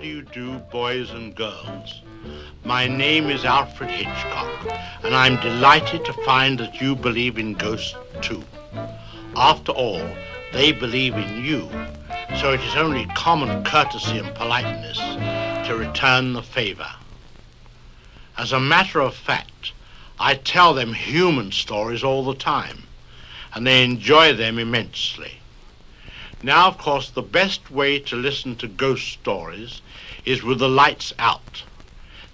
do you do, boys and girls? My name is Alfred Hitchcock, and I'm delighted to find that you believe in ghosts too. After all, they believe in you, so it is only common courtesy and politeness to return the favor. As a matter of fact, I tell them human stories all the time, and they enjoy them immensely. Now, of course, the best way to listen to ghost stories is with the lights out.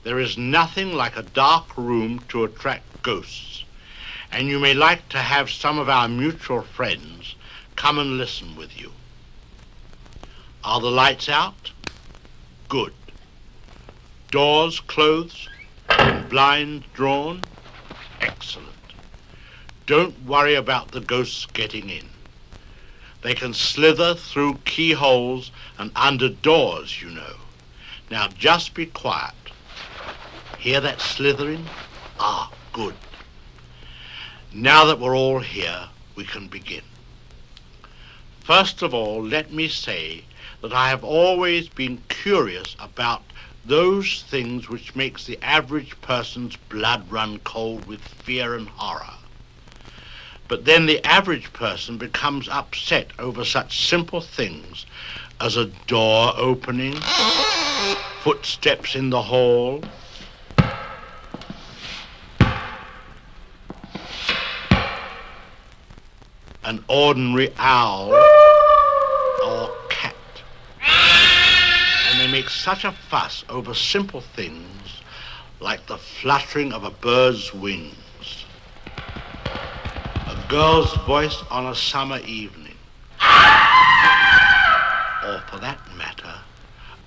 There is nothing like a dark room to attract ghosts, and you may like to have some of our mutual friends come and listen with you. Are the lights out? Good. Doors closed and blinds drawn? Excellent. Don't worry about the ghosts getting in. They can slither through keyholes and under doors, you know. Now just be quiet. Hear that slithering? Ah, good. Now that we're all here, we can begin. First of all, let me say that I have always been curious about those things which makes the average person's blood run cold with fear and horror. But then the average person becomes upset over such simple things as a door opening, footsteps in the hall, an ordinary owl or cat. And they make such a fuss over simple things like the fluttering of a bird's wings, a girl's voice on a summer evening, or for that matter,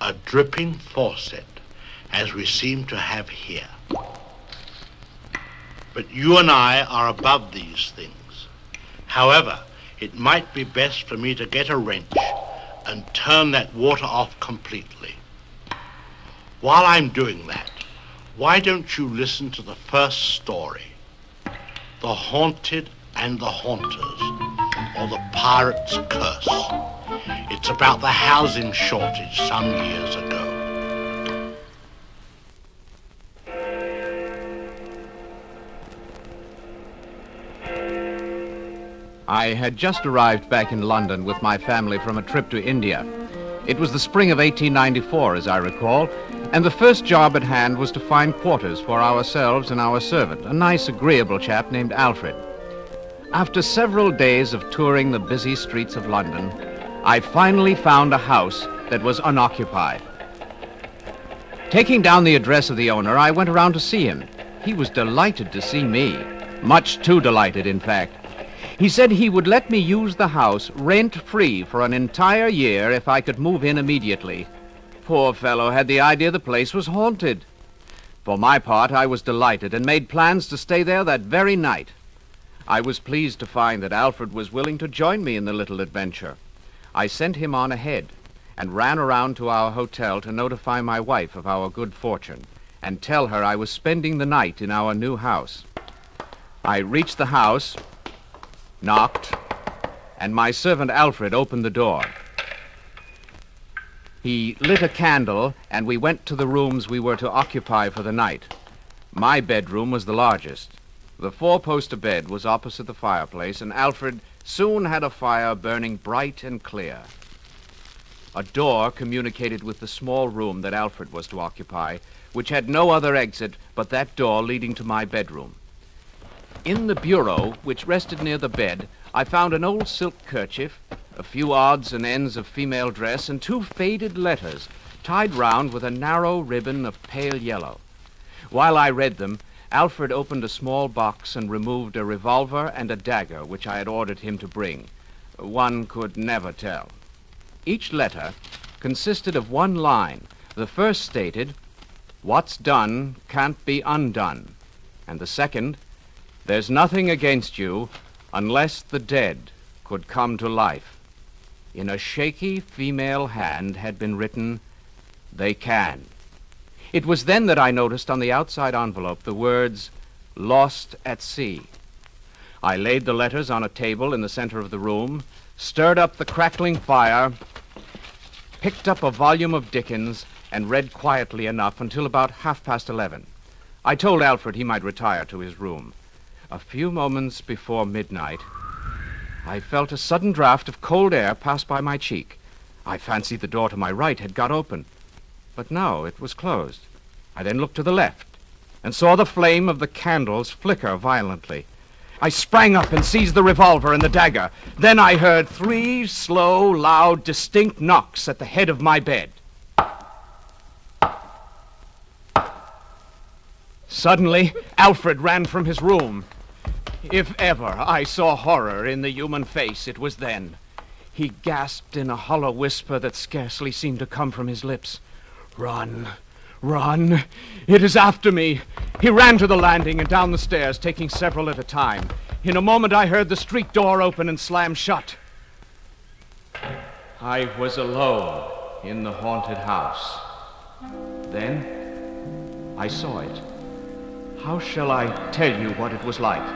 a dripping faucet, as we seem to have here. But you and I are above these things. However, it might be best for me to get a wrench and turn that water off completely. While I'm doing that, why don't you listen to the first story, The Haunted and the Haunters, or The Pirate's Curse. It's about the housing shortage some years ago. I had just arrived back in London with my family from a trip to India. It was the spring of 1894, as I recall, and the first job at hand was to find quarters for ourselves and our servant, a nice, agreeable chap named Alfred. After several days of touring the busy streets of London, I finally found a house that was unoccupied. Taking down the address of the owner, I went around to see him. He was delighted to see me, much too delighted, in fact. He said he would let me use the house rent-free for an entire year if I could move in immediately. Poor fellow had the idea the place was haunted. For my part, I was delighted and made plans to stay there that very night. I was pleased to find that Alfred was willing to join me in the little adventure. I sent him on ahead and ran around to our hotel to notify my wife of our good fortune and tell her I was spending the night in our new house. I reached the house, knocked, and my servant Alfred opened the door. He lit a candle, and we went to the rooms we were to occupy for the night. My bedroom was the largest. The four-poster bed was opposite the fireplace, and Alfred soon had a fire burning bright and clear. A door communicated with the small room that Alfred was to occupy, which had no other exit but that door leading to my bedroom. In the bureau, which rested near the bed, I found an old silk kerchief, a few odds and ends of female dress, and two faded letters tied round with a narrow ribbon of pale yellow. While I read them, Alfred opened a small box and removed a revolver and a dagger which I had ordered him to bring. One could never tell. Each letter consisted of one line. The first stated, "What's done can't be undone," and the second, "There's nothing against you unless the dead could come to life." In a shaky female hand had been written, "They can." It was then that I noticed on the outside envelope the words, "Lost at Sea." I laid the letters on a table in the center of the room, stirred up the crackling fire, picked up a volume of Dickens, and read quietly enough until about 11:30. I told Alfred he might retire to his room. A few moments before midnight, I felt a sudden draught of cold air pass by my cheek. I fancied the door to my right had got open, but no, it was closed. I then looked to the left and saw the flame of the candles flicker violently. I sprang up and seized the revolver and the dagger. Then I heard 3 slow, loud, distinct knocks at the head of my bed. Suddenly, Alfred ran from his room. If ever I saw horror in the human face, it was then. He gasped in a hollow whisper that scarcely seemed to come from his lips. "Run! Run! It is after me!" He ran to the landing and down the stairs, taking several at a time. In a moment I heard the street door open and slam shut. I was alone in the haunted house. Then I saw it. How shall I tell you what it was like?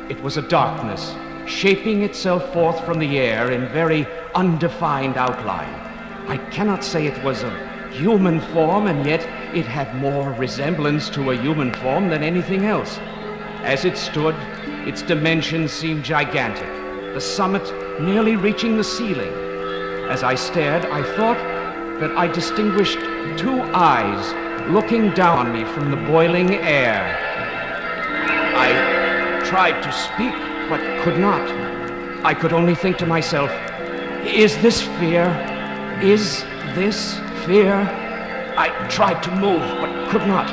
It was a darkness, shaping itself forth from the air in very undefined outline. I cannot say it was a human form, and yet it had more resemblance to a human form than anything else. As it stood, its dimensions seemed gigantic, the summit nearly reaching the ceiling. As I stared, I thought that I distinguished 2 eyes looking down on me from the boiling air. I tried to speak, but could not. I could only think to myself, is this fear? Is this fear? I tried to move, but could not.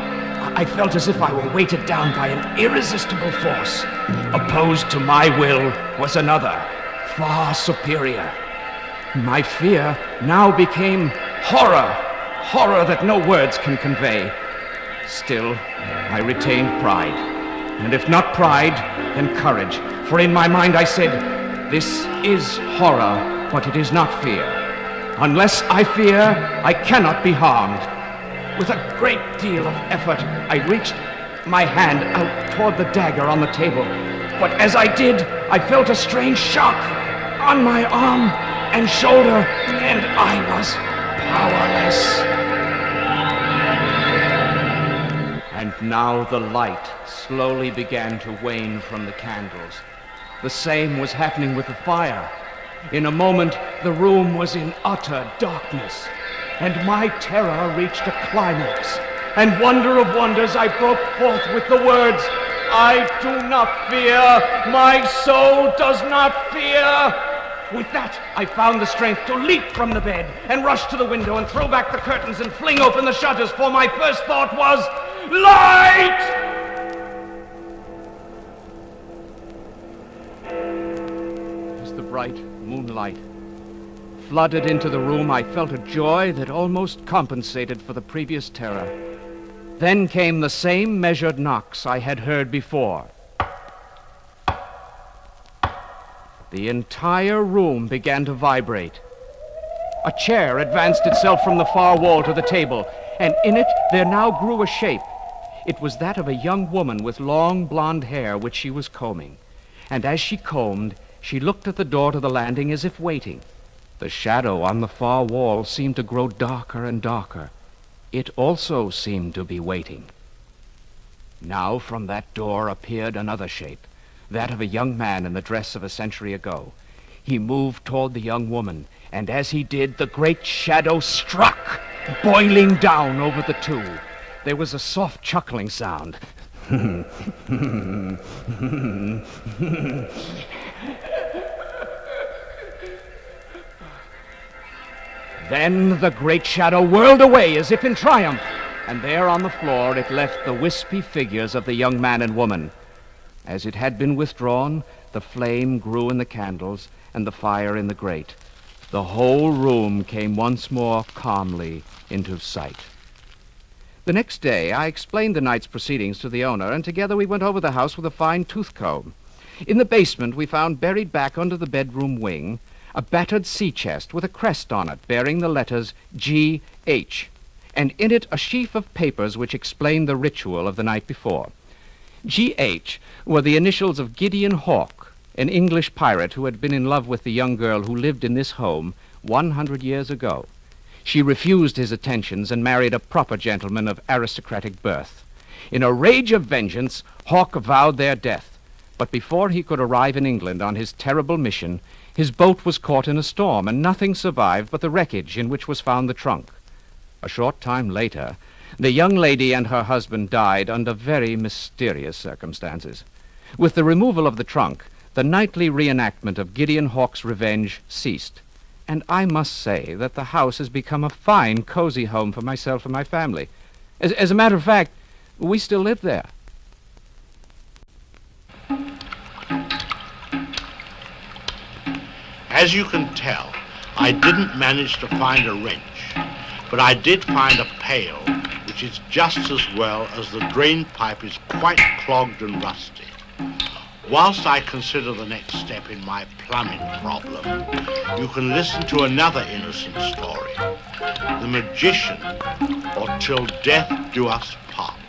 I felt as if I were weighted down by an irresistible force. Opposed to my will was another, far superior. My fear now became horror, horror that no words can convey. Still, I retained pride. And if not pride, then courage. For in my mind I said, this is horror, but it is not fear. Unless I fear, I cannot be harmed. With a great deal of effort, I reached my hand out toward the dagger on the table. But as I did, I felt a strange shock on my arm and shoulder, and I was powerless. And now the light slowly began to wane from the candles. The same was happening with the fire. In a moment, the room was in utter darkness, and my terror reached a climax. And wonder of wonders, I broke forth with the words, "I do not fear, my soul does not fear." With that, I found the strength to leap from the bed and rush to the window and throw back the curtains and fling open the shutters, for my first thought was, light! As the bright moonlight flooded into the room, I felt a joy that almost compensated for the previous terror. Then came the same measured knocks I had heard before. The entire room began to vibrate. A chair advanced itself from the far wall to the table, and in it there now grew a shape. It was that of a young woman with long blonde hair which she was combing. And as she combed, she looked at the door to the landing as if waiting. The shadow on the far wall seemed to grow darker and darker. It also seemed to be waiting. Now from that door appeared another shape, that of a young man in the dress of a century ago. He moved toward the young woman, and as he did, the great shadow struck, boiling down over the two. There was a soft chuckling sound. Then the great shadow whirled away as if in triumph, and there on the floor it left the wispy figures of the young man and woman. As it had been withdrawn, the flame grew in the candles and the fire in the grate. The whole room came once more calmly into sight. The next day, I explained the night's proceedings to the owner, and together we went over the house with a fine tooth comb. In the basement, we found buried back under the bedroom wing a battered sea chest with a crest on it bearing the letters G.H., and in it a sheaf of papers which explained the ritual of the night before. G.H. were the initials of Gideon Hawke, an English pirate who had been in love with the young girl who lived in this home 100 years ago. She refused his attentions and married a proper gentleman of aristocratic birth. In a rage of vengeance, Hawke vowed their death. But before he could arrive in England on his terrible mission, his boat was caught in a storm, and nothing survived but the wreckage in which was found the trunk. A short time later, the young lady and her husband died under very mysterious circumstances. With the removal of the trunk, the nightly reenactment of Gideon Hawke's revenge ceased, and I must say that the house has become a fine, cozy home for myself and my family. As a matter of fact, we still live there. As you can tell, I didn't manage to find a wrench, but I did find a pail, which is just as well as the drain pipe is quite clogged and rusty. Whilst I consider the next step in my plumbing problem, you can listen to another innocent story, The Magician, or Till Death Do Us Part.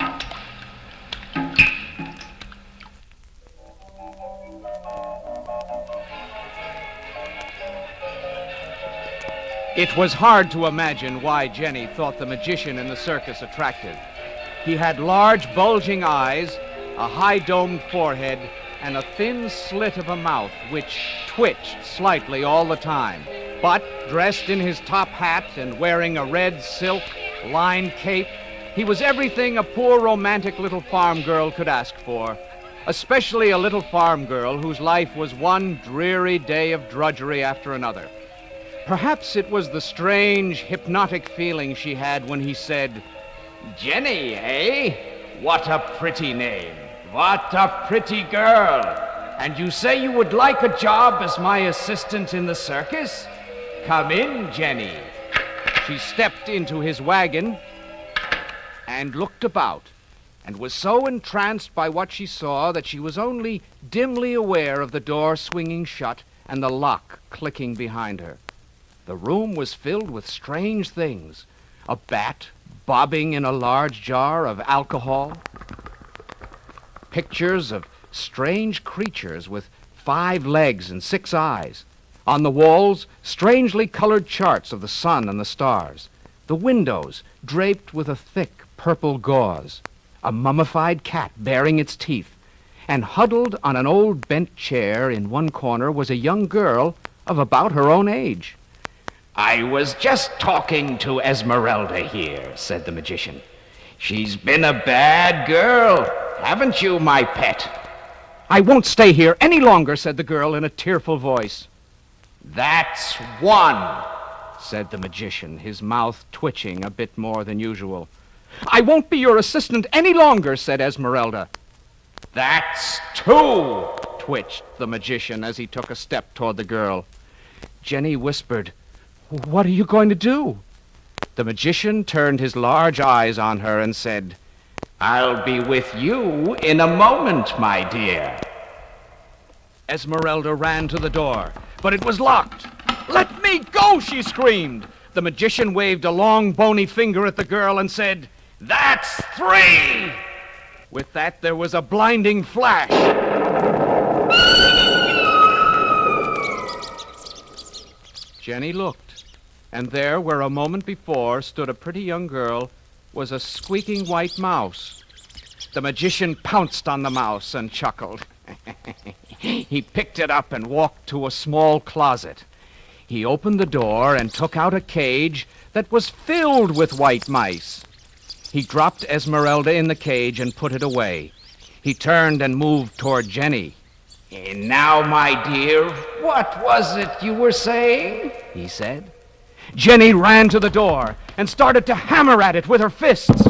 It was hard to imagine why Jenny thought the magician in the circus attractive. He had large, bulging eyes, a high-domed forehead, and a thin slit of a mouth which twitched slightly all the time. But, dressed in his top hat and wearing a red silk lined cape, he was everything a poor romantic little farm girl could ask for, especially a little farm girl whose life was one dreary day of drudgery after another. Perhaps it was the strange, hypnotic feeling she had when he said, "Jenny, eh? What a pretty name. What a pretty girl. And you say you would like a job as my assistant in the circus? Come in, Jenny." She stepped into his wagon and looked about, and was so entranced by what she saw that she was only dimly aware of the door swinging shut and the lock clicking behind her. The room was filled with strange things. A bat bobbing in a large jar of alcohol. Pictures of strange creatures with 5 legs and 6 eyes. On the walls, strangely colored charts of the sun and the stars. The windows draped with a thick purple gauze. A mummified cat baring its teeth. And huddled on an old bent chair in one corner was a young girl of about her own age. "I was just talking to Esmeralda here," said the magician. "She's been a bad girl, haven't you, my pet?" "I won't stay here any longer," said the girl in a tearful voice. "That's one," said the magician, his mouth twitching a bit more than usual. "I won't be your assistant any longer," said Esmeralda. "That's 2, twitched the magician as he took a step toward the girl. Jenny whispered, "What are you going to do?" The magician turned his large eyes on her and said, "I'll be with you in a moment, my dear." Esmeralda ran to the door, but it was locked. "Let me go!" she screamed. The magician waved a long, bony finger at the girl and said, "That's 3!" With that, there was a blinding flash. Jenny looked, and there, where a moment before stood a pretty young girl, was a squeaking white mouse. The magician pounced on the mouse and chuckled. He picked it up and walked to a small closet. He opened the door and took out a cage that was filled with white mice. He dropped Esmeralda in the cage and put it away. He turned and moved toward Jenny. "And now, my dear, what was it you were saying?" he said. Jenny ran to the door and started to hammer at it with her fists.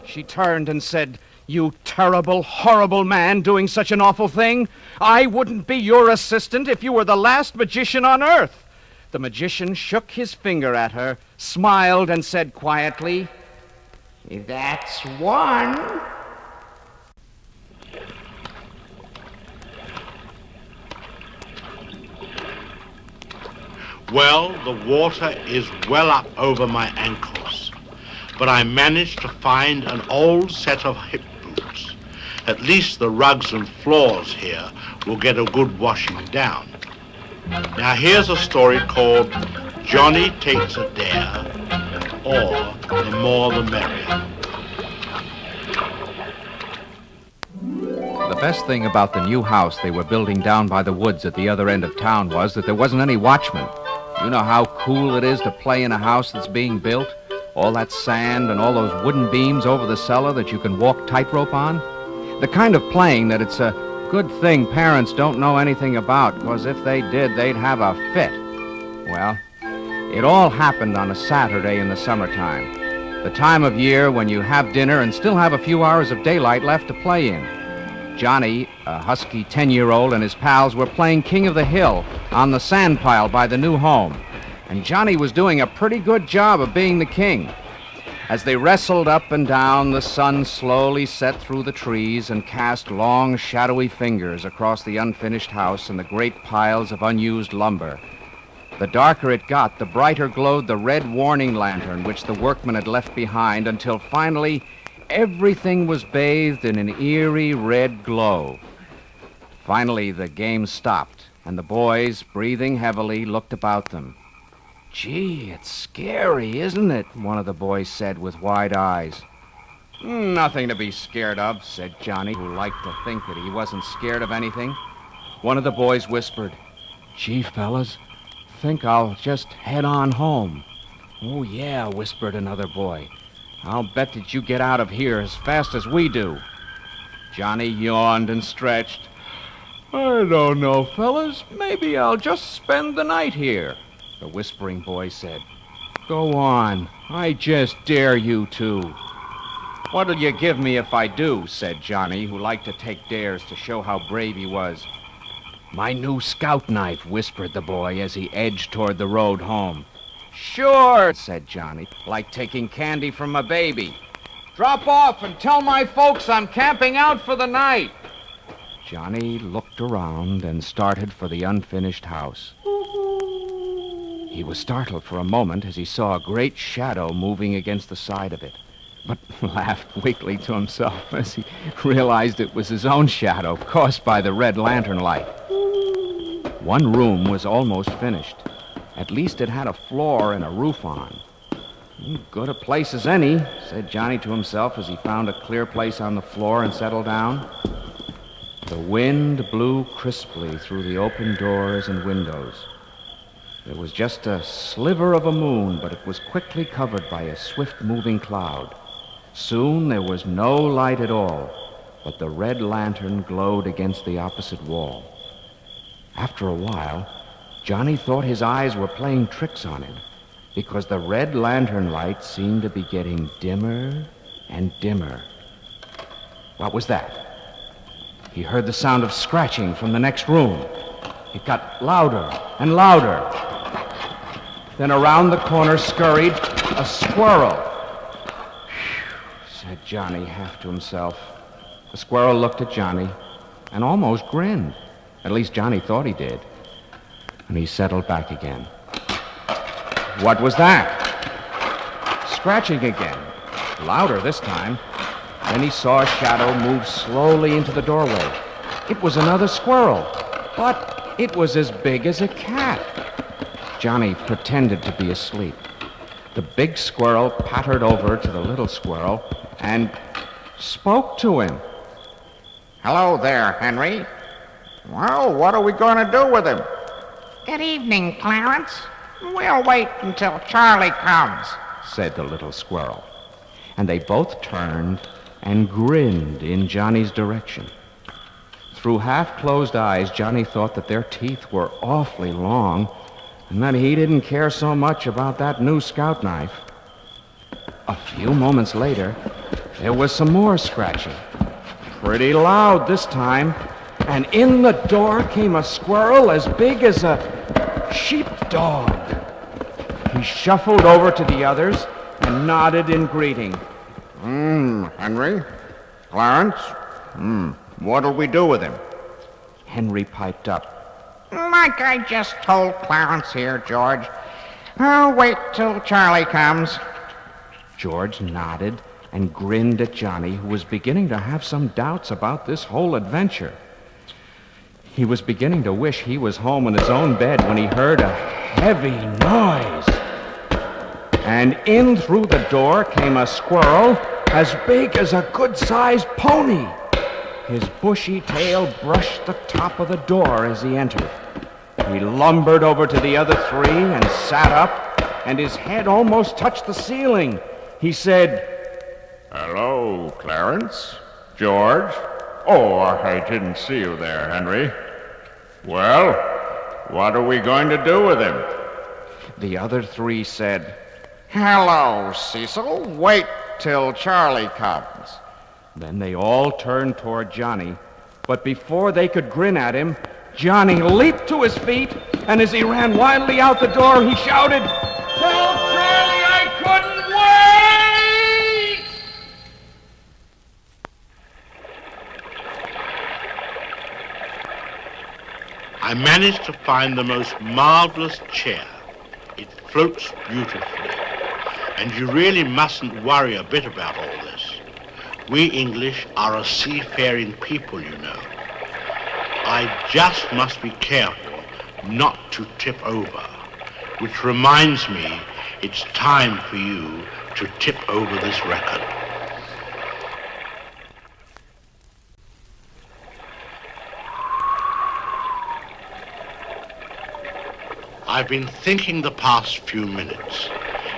She turned and said, "You terrible, horrible man doing such an awful thing. I wouldn't be your assistant if you were the last magician on earth." The magician shook his finger at her, smiled, and said quietly, "That's 1." Well, the water is well up over my ankles, but I managed to find an old set of hip boots. At least the rugs and floors here will get a good washing down. Now here's a story called Johnny takes a dare, or the more the merrier. The best thing about the new house they were building down by the woods at the other end of town was that there wasn't any watchman. You know how cool it is to play in a house that's being built? All that sand and all those wooden beams over the cellar that you can walk tightrope on? The kind of playing that it's a good thing parents don't know anything about, because if they did, they'd have a fit. Well, it all happened on a Saturday in the summertime, the time of year when you have dinner and still have a few hours of daylight left to play in. Johnny, a husky 10-year-old, and his pals were playing King of the Hill on the sand pile by the new home. And Johnny was doing a pretty good job of being the king. As they wrestled up and down, the sun slowly set through the trees and cast long, shadowy fingers across the unfinished house and the great piles of unused lumber. The darker it got, the brighter glowed the red warning lantern which the workmen had left behind, until finally everything was bathed in an eerie red glow. Finally, the game stopped, and the boys, breathing heavily, looked about them. "Gee, it's scary, isn't it?" one of the boys said with wide eyes. "Nothing to be scared of," said Johnny, who liked to think that he wasn't scared of anything. One of the boys whispered, "Gee, fellas, think I'll just head on home." "Oh, yeah," whispered another boy. "I'll bet that you get out of here as fast as we do." Johnny yawned and stretched. "I don't know, fellas. Maybe I'll just spend the night here," the whispering boy said. "Go on. I just dare you to." "What'll you give me if I do?" said Johnny, who liked to take dares to show how brave he was. "My new scout knife," whispered the boy as he edged toward the road home. "Sure," said Johnny, "like taking candy from a baby. Drop off and tell my folks I'm camping out for the night." Johnny looked around and started for the unfinished house. He was startled for a moment as he saw a great shadow moving against the side of it, but laughed weakly to himself as he realized it was his own shadow caused by the red lantern light. One room was almost finished. At least it had a floor and a roof on. "Good a place as any," said Johnny to himself as he found a clear place on the floor and settled down. The wind blew crisply through the open doors and windows. There was just a sliver of a moon, but it was quickly covered by a swift-moving cloud. Soon there was no light at all, but the red lantern glowed against the opposite wall. After a while, Johnny thought his eyes were playing tricks on him, because the red lantern light seemed to be getting dimmer and dimmer. What was that? He heard the sound of scratching from the next room. It got louder and louder. Then around the corner scurried a squirrel. "Phew," said Johnny, half to himself. The squirrel looked at Johnny and almost grinned. At least Johnny thought he did. And he settled back again. What was that? Scratching again. Louder this time. Then he saw a shadow move slowly into the doorway. It was another squirrel, but it was as big as a cat. Johnny pretended to be asleep. The big squirrel pattered over to the little squirrel and spoke to him. "Hello there, Henry. Well, what are we going to do with him?" "Good evening, Clarence. We'll wait until Charlie comes," said the little squirrel. And they both turned and grinned in Johnny's direction. Through half-closed eyes, Johnny thought that their teeth were awfully long and that he didn't care so much about that new scout knife. A few moments later, there was some more scratching. Pretty loud this time, and in the door came a squirrel as big as a sheepdog. He shuffled over to the others and nodded in greeting. Henry? Clarence? What'll we do with him?" Henry piped up. "Like I just told Clarence here, George. I'll wait till Charlie comes." George nodded and grinned at Johnny, who was beginning to have some doubts about this whole adventure. He was beginning to wish he was home in his own bed when he heard a heavy noise. And in through the door came a squirrel as big as a good-sized pony. His bushy tail brushed the top of the door as he entered. He lumbered over to the other three and sat up, and his head almost touched the ceiling. He said, "Hello, Clarence. George. Oh, I didn't see you there, Henry. Well, what are we going to do with him?" The other three said, Hello, Cecil. Wait till Charlie comes. Then they all turned toward Johnny. But before they could grin at him, Johnny leaped to his feet, and as he ran wildly out the door, he shouted, "Tell Charlie I couldn't wait!" I managed to find the most marvelous chair. It floats beautifully. And you really mustn't worry a bit about all this. We English are a seafaring people, you know. I just must be careful not to tip over, which reminds me it's time for you to tip over this record. I've been thinking the past few minutes.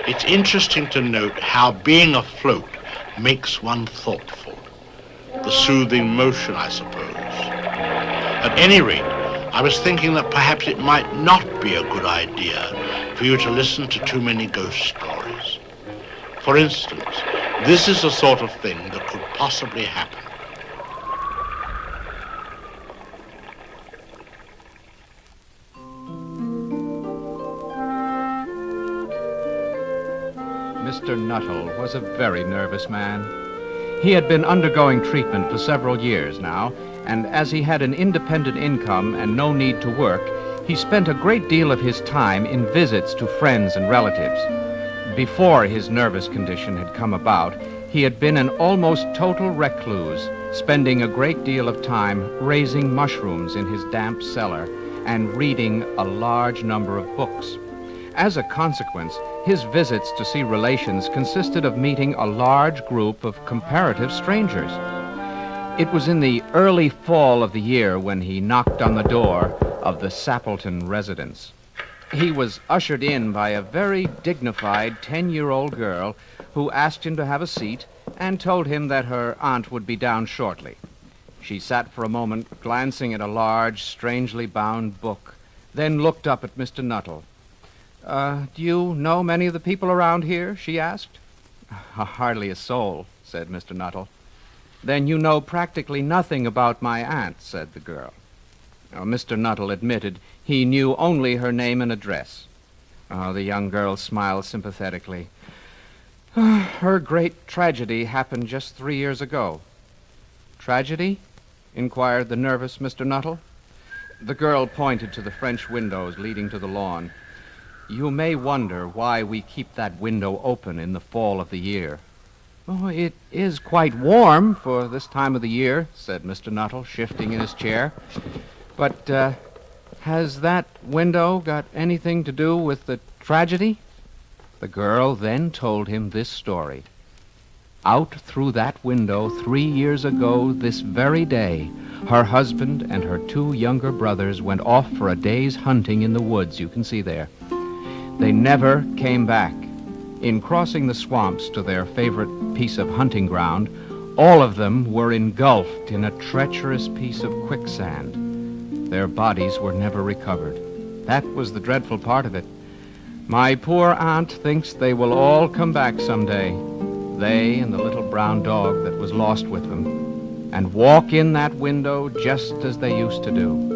It's interesting to note how being afloat makes one thoughtful. The soothing motion, I suppose. At any rate, I was thinking that perhaps it might not be a good idea for you to listen to too many ghost stories. For instance, this is the sort of thing that could possibly happen. Mr. Nuttall was a very nervous man. He had been undergoing treatment for several years now, and as he had an independent income and no need to work, he spent a great deal of his time in visits to friends and relatives. Before his nervous condition had come about, he had been an almost total recluse, spending a great deal of time raising mushrooms in his damp cellar and reading a large number of books. As a consequence, his visits to see relations consisted of meeting a large group of comparative strangers. It was in the early fall of the year when he knocked on the door of the Sappleton residence. He was ushered in by a very dignified 10-year-old girl who asked him to have a seat and told him that her aunt would be down shortly. She sat for a moment glancing at a large, strangely bound book, then looked up at Mr. Nuttall. Do you know many of the people around here?" she asked. "Hardly a soul," said Mr. Nuttall. "Then you know practically nothing about my aunt," said the girl. Mr. Nuttall admitted he knew only her name and address. The young girl smiled sympathetically. "Her great tragedy happened just 3 years ago." "Tragedy?" inquired the nervous Mr. Nuttall. The girl pointed to the French windows leading to the lawn. "You may wonder why we keep that window open in the fall of the year." "Oh, it is quite warm for this time of the year," said Mr. Nuttall, shifting in his chair. "But has that window got anything to do with the tragedy?" The girl then told him this story. Out through that window 3 years ago this very day, her husband and her 2 younger brothers went off for a day's hunting in the woods you can see there. They never came back. In crossing the swamps to their favorite piece of hunting ground, all of them were engulfed in a treacherous piece of quicksand. Their bodies were never recovered. That was the dreadful part of it. My poor aunt thinks they will all come back someday, they and the little brown dog that was lost with them, and walk in that window just as they used to do.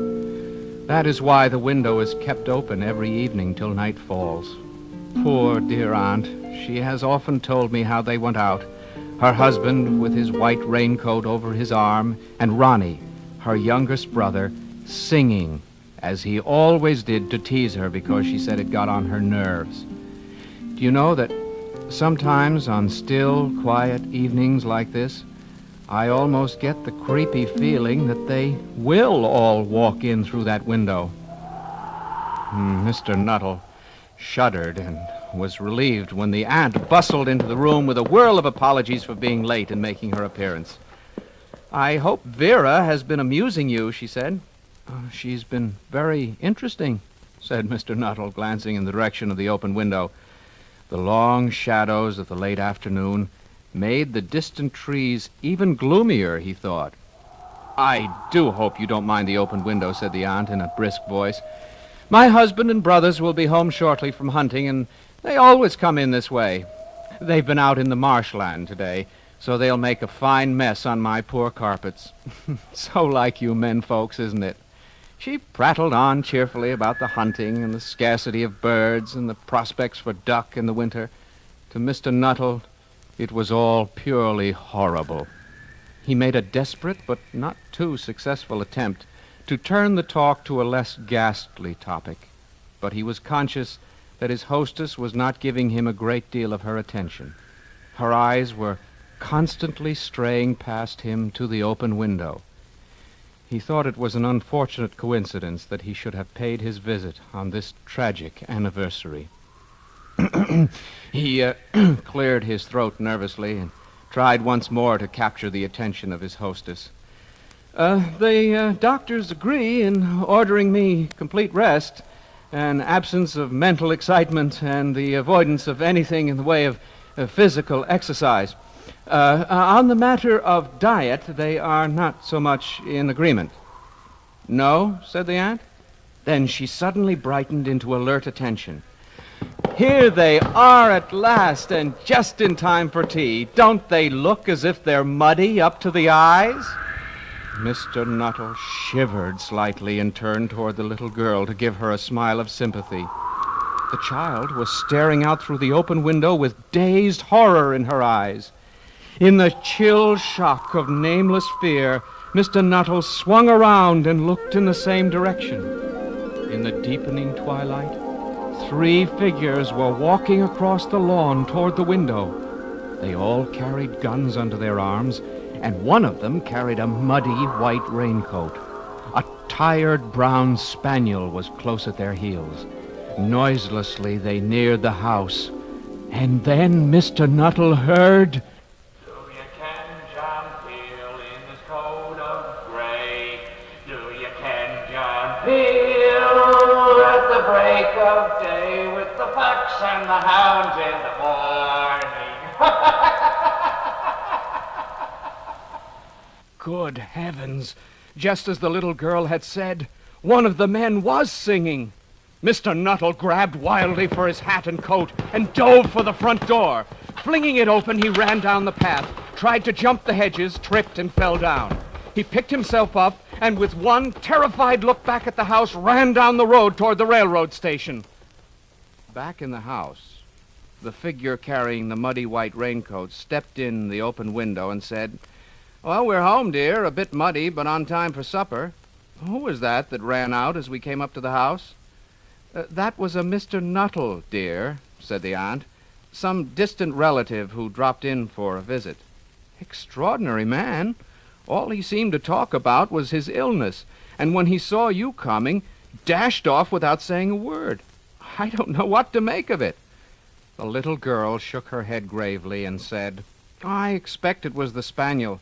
That is why the window is kept open every evening till night falls. Poor dear aunt, she has often told me how they went out, her husband with his white raincoat over his arm, and Ronnie, her youngest brother, singing, as he always did to tease her because she said it got on her nerves. Do you know that sometimes on still, quiet evenings like this, I almost get the creepy feeling that they will all walk in through that window. Mr. Nuttall, shuddered and was relieved when the aunt bustled into the room with a whirl of apologies for being late and making her appearance. "I hope Vera has been amusing you," she said. "She's been very interesting," said Mr. Nuttall, glancing in the direction of the open window. The long shadows of the late afternoon made the distant trees even gloomier, he thought. "I do hope you don't mind the open window," said the aunt in a brisk voice. "My husband and brothers will be home shortly from hunting, and they always come in this way. They've been out in the marshland today, so they'll make a fine mess on my poor carpets." "So like you men folks, isn't it?" She prattled on cheerfully about the hunting and the scarcity of birds and the prospects for duck in the winter. To Mr. Nuttall, it was all purely horrible. He made a desperate but not too successful attempt to turn the talk to a less ghastly topic, but he was conscious that his hostess was not giving him a great deal of her attention. Her eyes were constantly straying past him to the open window. He thought it was an unfortunate coincidence that he should have paid his visit on this tragic anniversary. He cleared his throat nervously and tried once more to capture the attention of his hostess. The doctors agree in ordering me complete rest, an absence of mental excitement, and the avoidance of anything in the way of physical exercise. On the matter of diet, they are not so much in agreement." "No?" said the aunt. Then she suddenly brightened into alert attention. "Here they are at last, and just in time for tea. Don't they look as if they're muddy up to the eyes?" Mr. Nuttall shivered slightly and turned toward the little girl to give her a smile of sympathy. The child was staring out through the open window with dazed horror in her eyes. In the chill shock of nameless fear, Mr. Nuttall swung around and looked in the same direction. In the deepening twilight, 3 figures were walking across the lawn toward the window. They all carried guns under their arms, and one of them carried a muddy white raincoat. A tired brown spaniel was close at their heels. Noiselessly they neared the house, and then Mr. Nuttall heard... "Do you ken John Peel in his coat of grey? Do you ken John Peel at the break of day with the fox and the hounds in the morning?" Good heavens! Just as the little girl had said, one of the men was singing. Mr. Nuttall grabbed wildly for his hat and coat and dove for the front door. Flinging it open, he ran down the path, tried to jump the hedges, tripped and fell down. He picked himself up and with one terrified look back at the house, ran down the road toward the railroad station. Back in the house, the figure carrying the muddy white raincoat stepped in the open window and said, "Well, we're home, dear. A bit muddy, but on time for supper." "Who was that ran out as we came up to the house?" That was a Mr. Nuttall, dear," said the aunt. "Some distant relative who dropped in for a visit." "Extraordinary man. All he seemed to talk about was his illness, and when he saw you coming, dashed off without saying a word. I don't know what to make of it." The little girl shook her head gravely and said, "I expect it was the spaniel.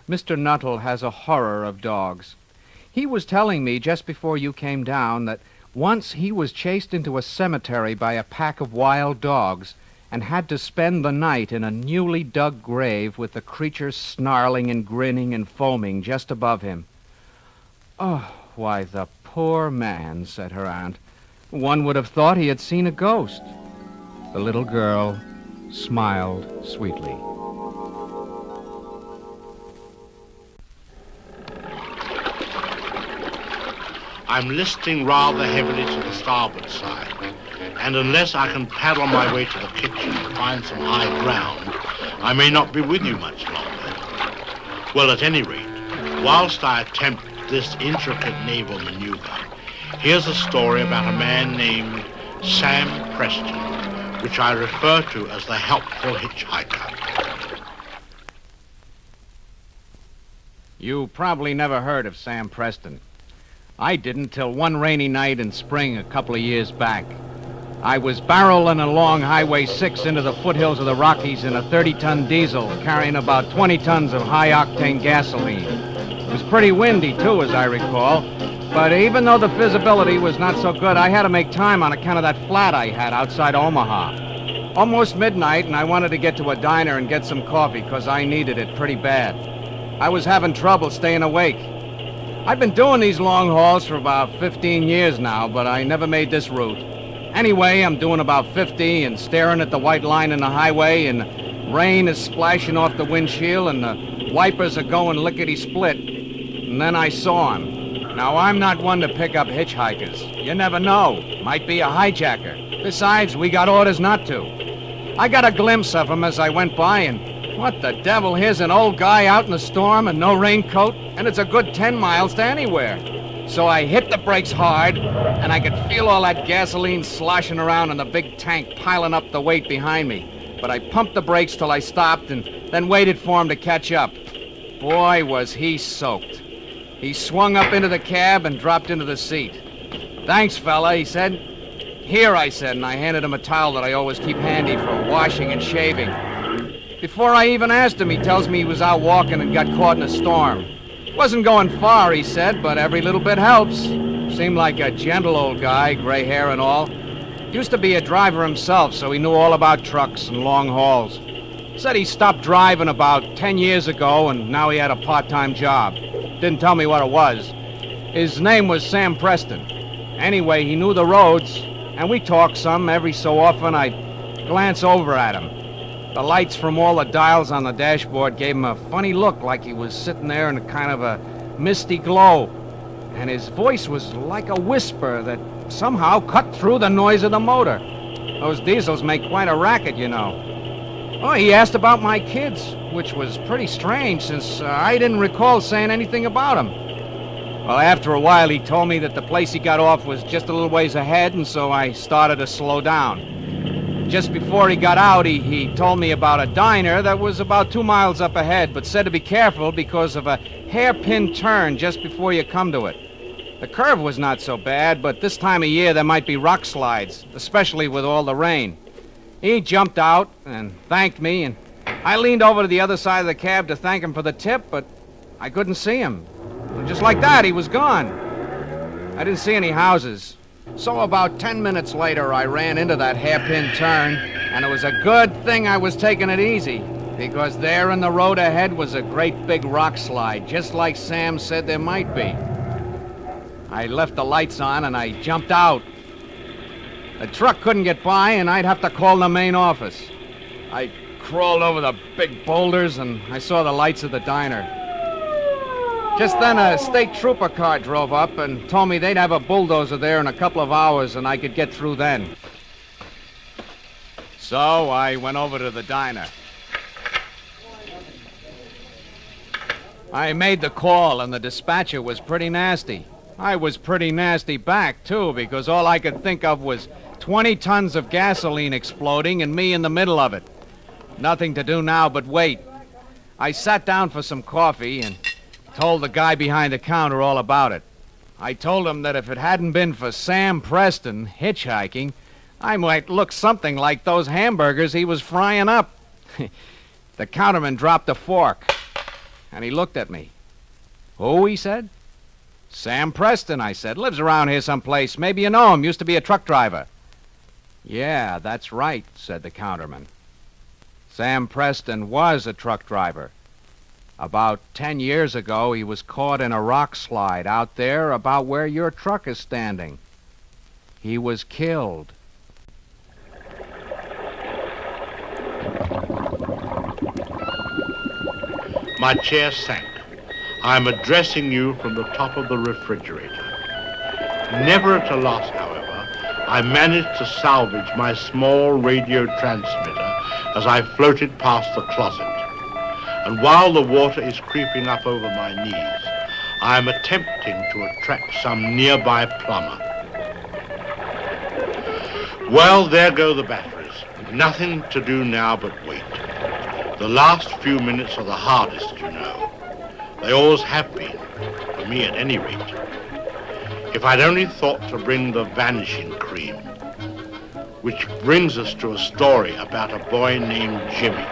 Mr. Nuttall has a horror of dogs. He was telling me just before you came down that once he was chased into a cemetery by a pack of wild dogs and had to spend the night in a newly dug grave with the creatures snarling and grinning and foaming just above him." "Oh, why, the poor man," said her aunt. "One would have thought he had seen a ghost." The little girl smiled sweetly. I'm listing rather heavily to the starboard side, and unless I can paddle my way to the kitchen and find some high ground, I may not be with you much longer. Well, at any rate, whilst I attempt this intricate naval maneuver, here's a story about a man named Sam Preston, which I refer to as the Helpful Hitchhiker. You probably never heard of Sam Preston. I didn't till one rainy night in spring a couple of years back. I was barreling along Highway 6 into the foothills of the Rockies in a 30-ton diesel carrying about 20 tons of high-octane gasoline. It was pretty windy, too, as I recall. But even though the visibility was not so good, I had to make time on account of that flat I had outside Omaha. Almost midnight, and I wanted to get to a diner and get some coffee because I needed it pretty bad. I was having trouble staying awake. I've been doing these long hauls for about 15 years now, but I never made this route. Anyway, I'm doing about 50 and staring at the white line in the highway, and the rain is splashing off the windshield, and the wipers are going lickety-split. And then I saw him. Now, I'm not one to pick up hitchhikers. You never know. Might be a hijacker. Besides, we got orders not to. I got a glimpse of him as I went by, and what the devil, here's an old guy out in the storm and no raincoat, and it's a good 10 miles to anywhere. So I hit the brakes hard, and I could feel all that gasoline sloshing around in the big tank piling up the weight behind me. But I pumped the brakes till I stopped and then waited for him to catch up. Boy, was he soaked. He swung up into the cab and dropped into the seat. "Thanks, fella," he said. "Here," I said, and I handed him a towel that I always keep handy for washing and shaving. Before I even asked him, he tells me he was out walking and got caught in a storm. Wasn't going far, he said, but every little bit helps. Seemed like a gentle old guy, gray hair and all. Used to be a driver himself, so he knew all about trucks and long hauls. Said he stopped driving about 10 years ago, and now he had a part-time job. Didn't tell me what it was. His name was Sam Preston. Anyway, he knew the roads, and we talked some. Every so often, I'd glance over at him. The lights from all the dials on the dashboard gave him a funny look, like he was sitting there in a kind of a misty glow. And his voice was like a whisper that somehow cut through the noise of the motor. Those diesels make quite a racket, you know. Oh, he asked about my kids, which was pretty strange since I didn't recall saying anything about them. Well, after a while, he told me that the place he got off was just a little ways ahead, and so I started to slow down. Just before he got out, he told me about a diner that was about 2 miles up ahead, but said to be careful because of a hairpin turn just before you come to it. The curve was not so bad, but this time of year there might be rock slides, especially with all the rain. He jumped out and thanked me, and I leaned over to the other side of the cab to thank him for the tip, but I couldn't see him. And just like that, he was gone. I didn't see any houses. So about 10 minutes later, I ran into that hairpin turn, and it was a good thing I was taking it easy, because there in the road ahead was a great big rock slide, just like Sam said there might be. I left the lights on, and I jumped out. The truck couldn't get by, and I'd have to call the main office. I crawled over the big boulders, and I saw the lights of the diner. Just then, a state trooper car drove up and told me they'd have a bulldozer there in a couple of hours and I could get through then. So I went over to the diner. I made the call, and the dispatcher was pretty nasty. I was pretty nasty back, too, because all I could think of was 20 tons of gasoline exploding and me in the middle of it. Nothing to do now but wait. I sat down for some coffee and told the guy behind the counter all about it. I told him that if it hadn't been for Sam Preston hitchhiking, I might look something like those hamburgers he was frying up. The counterman dropped a fork, and he looked at me. "Who?" he said. "Sam Preston," I said. "Lives around here someplace. Maybe you know him. Used to be a truck driver." "Yeah, that's right," said the counterman. Sam Preston was a truck driver. About 10 years ago, he was caught in a rock slide out there about where your truck is standing. He was killed. My chair sank. I'm addressing you from the top of the refrigerator. Never at a loss, however, I managed to salvage my small radio transmitter as I floated past the closet. And while the water is creeping up over my knees, I am attempting to attract some nearby plumber. Well, there go the batteries. Nothing to do now but wait. The last few minutes are the hardest, you know. They always have been, for me at any rate. If I'd only thought to bring the Vanishing cream. which brings us to a story about a boy named Jimmy.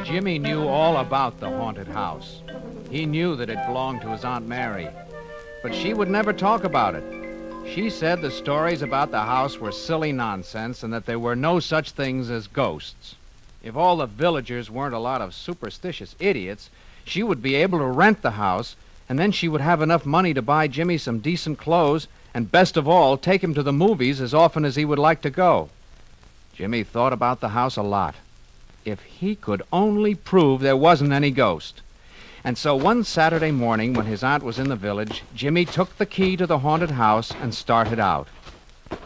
Jimmy knew all about the haunted house. He knew that it belonged to his Aunt Mary, but she would never talk about it. She said the stories about the house were silly nonsense and that there were no such things as ghosts. If all the villagers weren't a lot of superstitious idiots, she would be able to rent the house, and then she would have enough money to buy Jimmy some decent clothes, and best of all, take him to the movies as often as he would like to go. Jimmy thought about the house a lot. If he could only prove there wasn't any ghost. And so one Saturday morning when his aunt was in the village, Jimmy took the key to the haunted house and started out.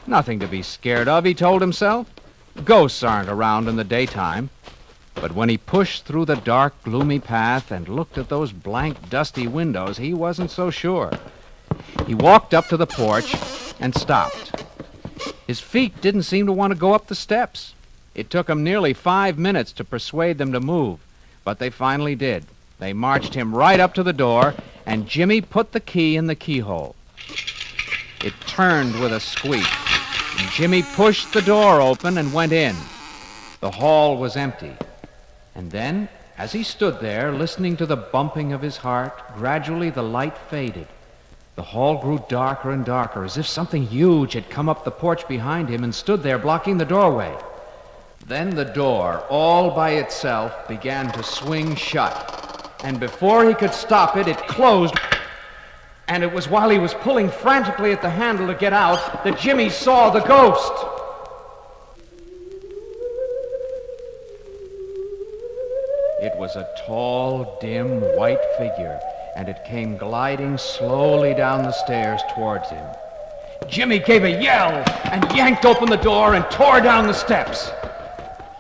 Nothing to be scared of, he told himself. Ghosts aren't around in the daytime. But when he pushed through the dark, gloomy path and looked at those blank, dusty windows, he wasn't so sure. He walked up to the porch and stopped. His feet didn't seem to want to go up the steps. It took him nearly 5 minutes to persuade them to move, but they finally did. They marched him right up to the door, and Jimmy put the key in the keyhole. It turned with a squeak, and Jimmy pushed the door open and went in. The hall was empty. And then, as he stood there, listening to the bumping of his heart, gradually the light faded. The hall grew darker and darker, as if something huge had come up the porch behind him and stood there blocking the doorway. Then the door, all by itself, began to swing shut. And before he could stop it, it closed. And it was while he was pulling frantically at the handle to get out that Jimmy saw the ghost. It was a tall, dim, white figure, and it came gliding slowly down the stairs towards him. Jimmy gave a yell and yanked open the door and tore down the steps.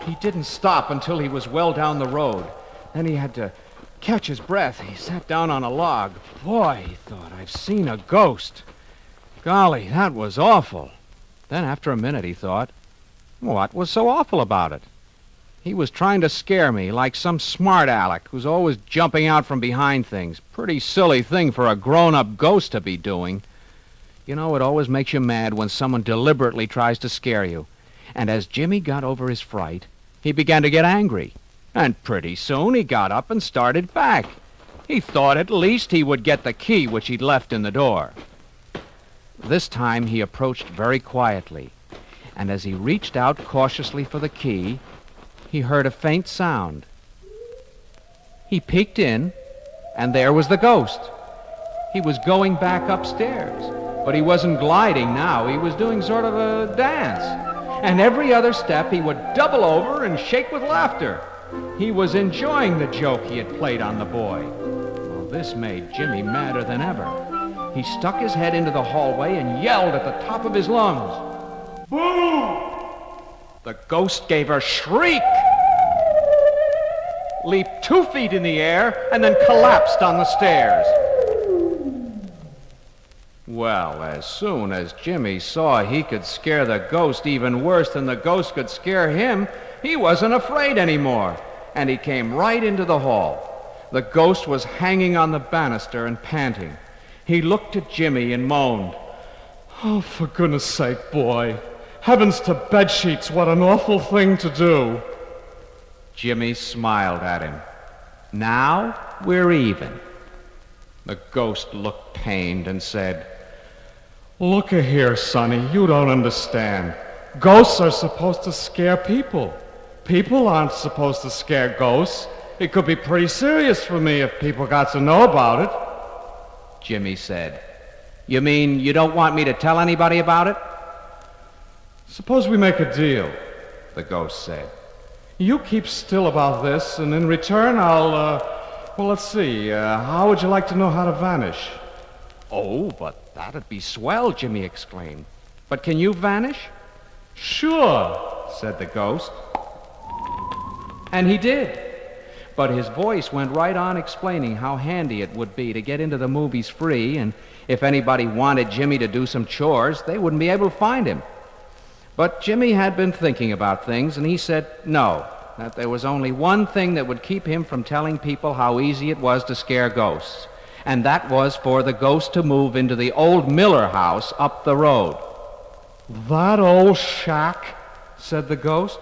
He didn't stop until he was well down the road. Then he had to catch his breath. He sat down on a log. Boy, he thought, I've seen a ghost. Golly, that was awful. Then after a minute he thought, what was so awful about it? He was trying to scare me like some smart aleck who's always jumping out from behind things. Pretty silly thing for a grown-up ghost to be doing. You know, it always makes you mad when someone deliberately tries to scare you. And as Jimmy got over his fright, he began to get angry. And pretty soon he got up and started back. He thought at least he would get the key which he'd left in the door. This time he approached very quietly, and as he reached out cautiously for the key, he heard a faint sound. He peeked in, and there was the ghost. He was going back upstairs, but he wasn't gliding now. He was doing sort of a dance. And every other step he would double over and shake with laughter. He was enjoying the joke he had played on the boy. Well, this made Jimmy madder than ever. He stuck his head into the hallway and yelled at the top of his lungs. Boo! The ghost gave a shriek, leaped 2 feet in the air, and then collapsed on the stairs. Well, as soon as Jimmy saw he could scare the ghost even worse than the ghost could scare him, he wasn't afraid anymore, and he came right into the hall. The ghost was hanging on the banister and panting. He looked at Jimmy and moaned, "Oh, for goodness sake, boy. Heavens to bedsheets, what an awful thing to do." Jimmy smiled at him. "Now we're even." The ghost looked pained and said, "Look-a-here, Sonny, you don't understand. Ghosts are supposed to scare people. People aren't supposed to scare ghosts. It could be pretty serious for me if people got to know about it." Jimmy said, "You mean you don't want me to tell anybody about it?" "Suppose we make a deal," the ghost said. "You keep still about this, and in return well, let's see, how would you like to know how to vanish?" "Oh, but that'd be swell," Jimmy exclaimed. "But can you vanish?" "Sure," said the ghost. And he did. But his voice went right on explaining how handy it would be to get into the movies free, and if anybody wanted Jimmy to do some chores, they wouldn't be able to find him. But Jimmy had been thinking about things, and he said no, that there was only one thing that would keep him from telling people how easy it was to scare ghosts, and that was for the ghost to move into the old Miller house up the road. "That old shack," said the ghost.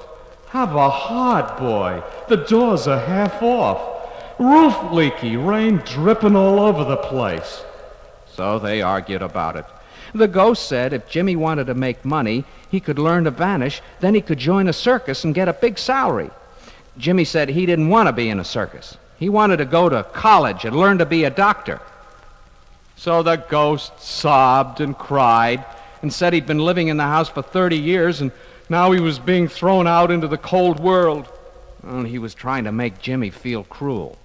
"Have a heart, boy. The doors are half off. Roof leaky, rain dripping all over the place." So they argued about it. The ghost said if Jimmy wanted to make money, he could learn to vanish, then he could join a circus and get a big salary. Jimmy said he didn't want to be in a circus. He wanted to go to college and learn to be a doctor. So the ghost sobbed and cried and said he'd been living in the house for 30 years and now he was being thrown out into the cold world. Well, he was trying to make Jimmy feel cruel.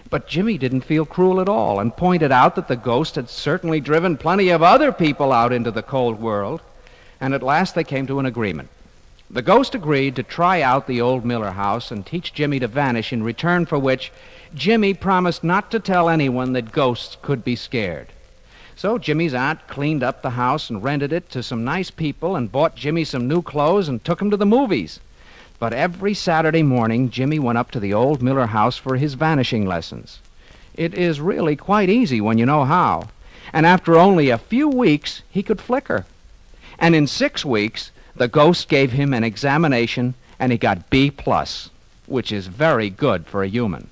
But Jimmy didn't feel cruel at all and pointed out that the ghost had certainly driven plenty of other people out into the cold world. And at last they came to an agreement. The ghost agreed to try out the old Miller house and teach Jimmy to vanish, in return for which Jimmy promised not to tell anyone that ghosts could be scared. So Jimmy's aunt cleaned up the house and rented it to some nice people and bought Jimmy some new clothes and took him to the movies. But every Saturday morning, Jimmy went up to the old Miller house for his vanishing lessons. It is really quite easy when you know how. And after only a few weeks, he could flicker. And in 6 weeks, the ghost gave him an examination, and he got B+, which is very good for a human.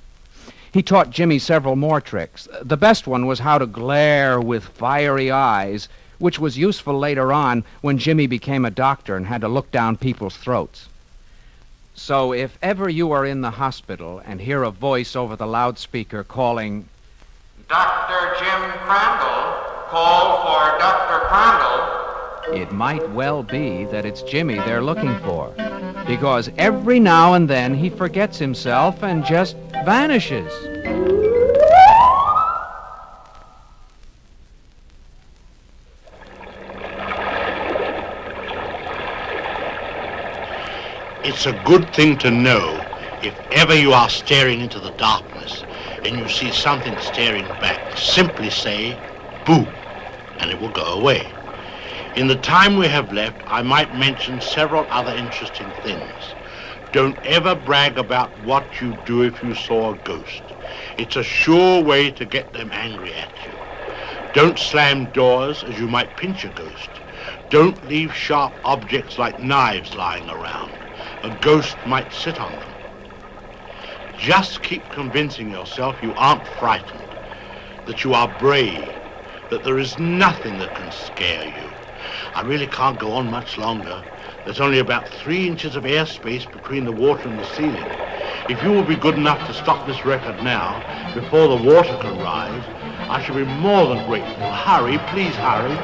He taught Jimmy several more tricks. The best one was how to glare with fiery eyes, which was useful later on when Jimmy became a doctor and had to look down people's throats. So if ever you are in the hospital and hear a voice over the loudspeaker calling, Dr. Jim Crandall, call for Dr. Crandall, it might well be that it's Jimmy they're looking for, because every now and then he forgets himself and just vanishes. It's a good thing to know if ever you are staring into the darkness and you see something staring back, simply say, boo, and it will go away. In the time we have left, I might mention several other interesting things. Don't ever brag about what you'd do if you saw a ghost. It's a sure way to get them angry at you. Don't slam doors, as you might pinch a ghost. Don't leave sharp objects like knives lying around. A ghost might sit on them. Just keep convincing yourself you aren't frightened, that you are brave, that there is nothing that can scare you. I really can't go on much longer. There's only about 3 inches of airspace between the water and the ceiling. If you will be good enough to stop this record now, before the water can rise, I shall be more than grateful. Hurry, please hurry.